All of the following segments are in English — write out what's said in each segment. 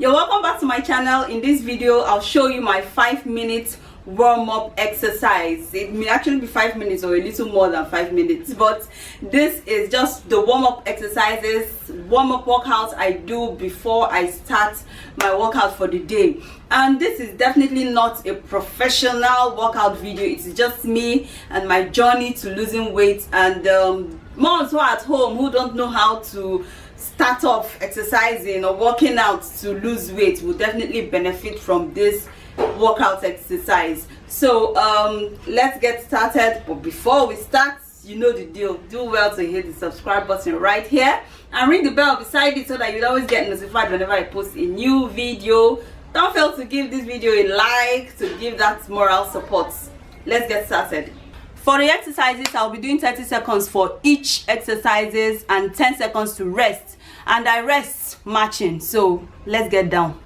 You're welcome back to my channel. In this video I'll show you my 5-minute warm-up exercise. It may actually be 5 minutes or a little more than 5 minutes, but this is just the warm-up exercises, warm-up workouts I do before I start my workout for the day. And this is definitely not a professional workout video. It's just me and my journey to losing weight, and moms who are at home who don't know how to start off exercising or working out to lose weight will definitely benefit from this workout exercise. So let's get started. But before we start, you know the deal. Do well to hit the subscribe button right here and ring the bell beside it so that you'll always get notified whenever I post a new video. Don't fail to give this video a like to give that moral support. Let's get started. For the exercises, I'll be doing 30 seconds for each exercises and 10 seconds to rest, and I rest matching. So let's get down.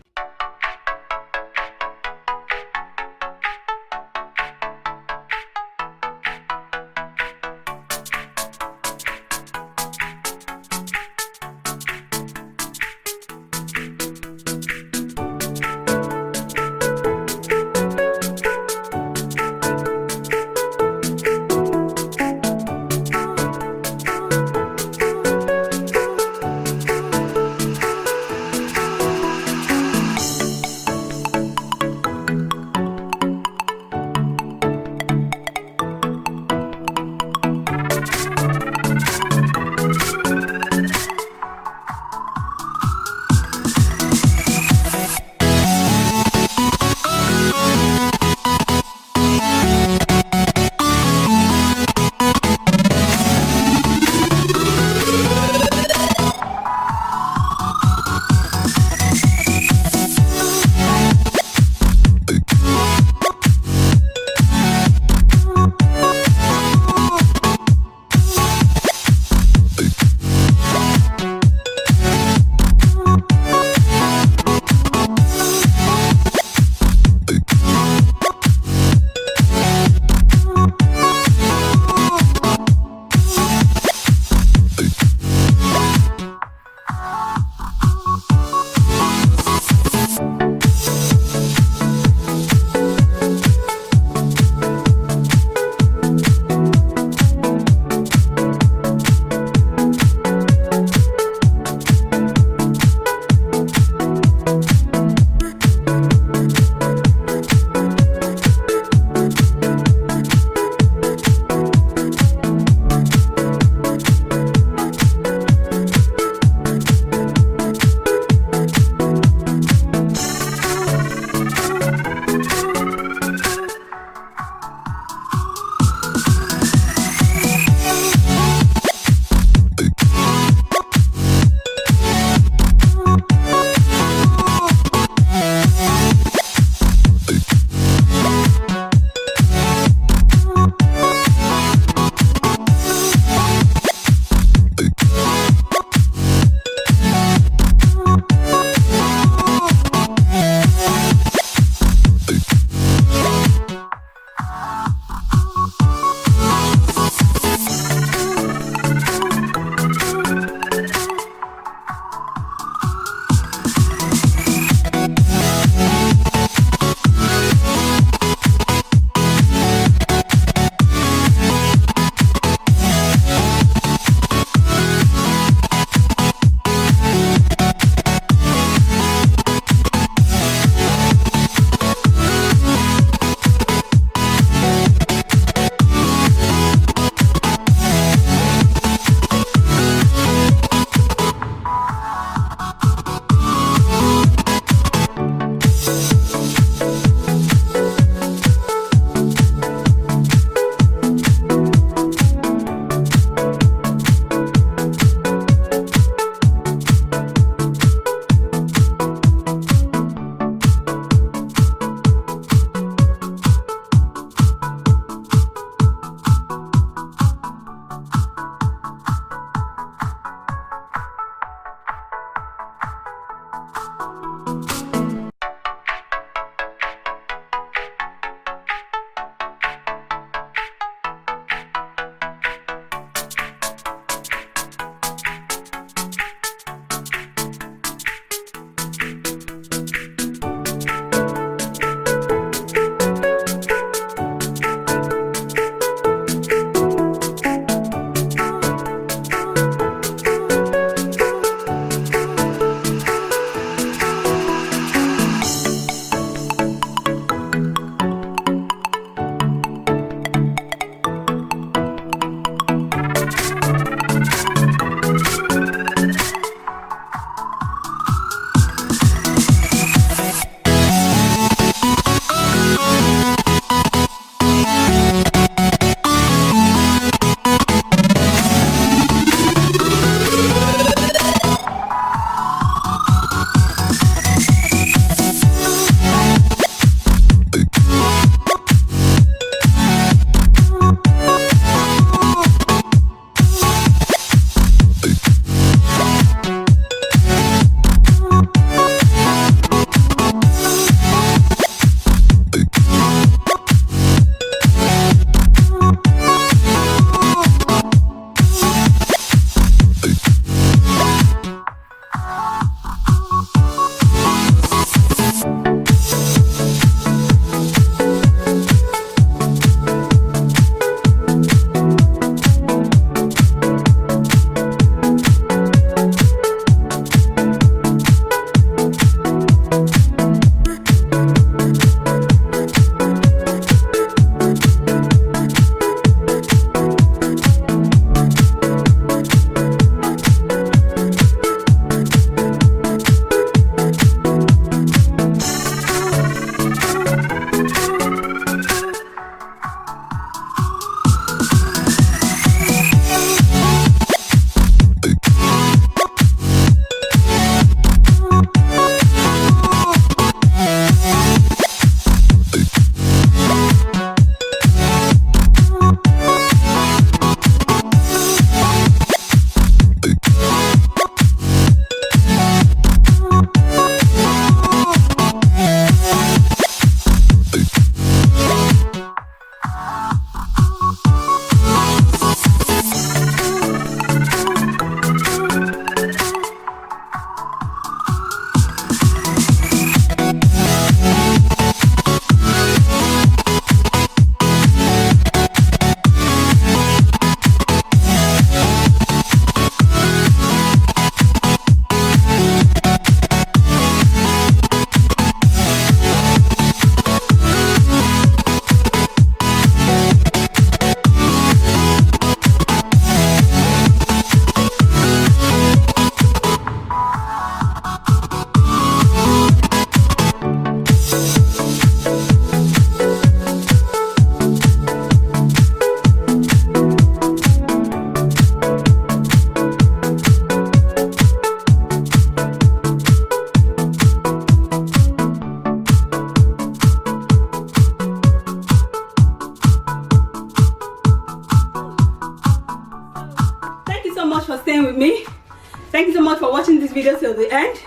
Thank you so much for watching this video till the end.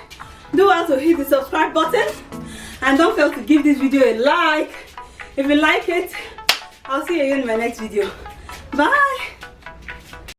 Do also hit the subscribe button and don't fail to give this video a like. If you like it, I'll see you in my next video. Bye.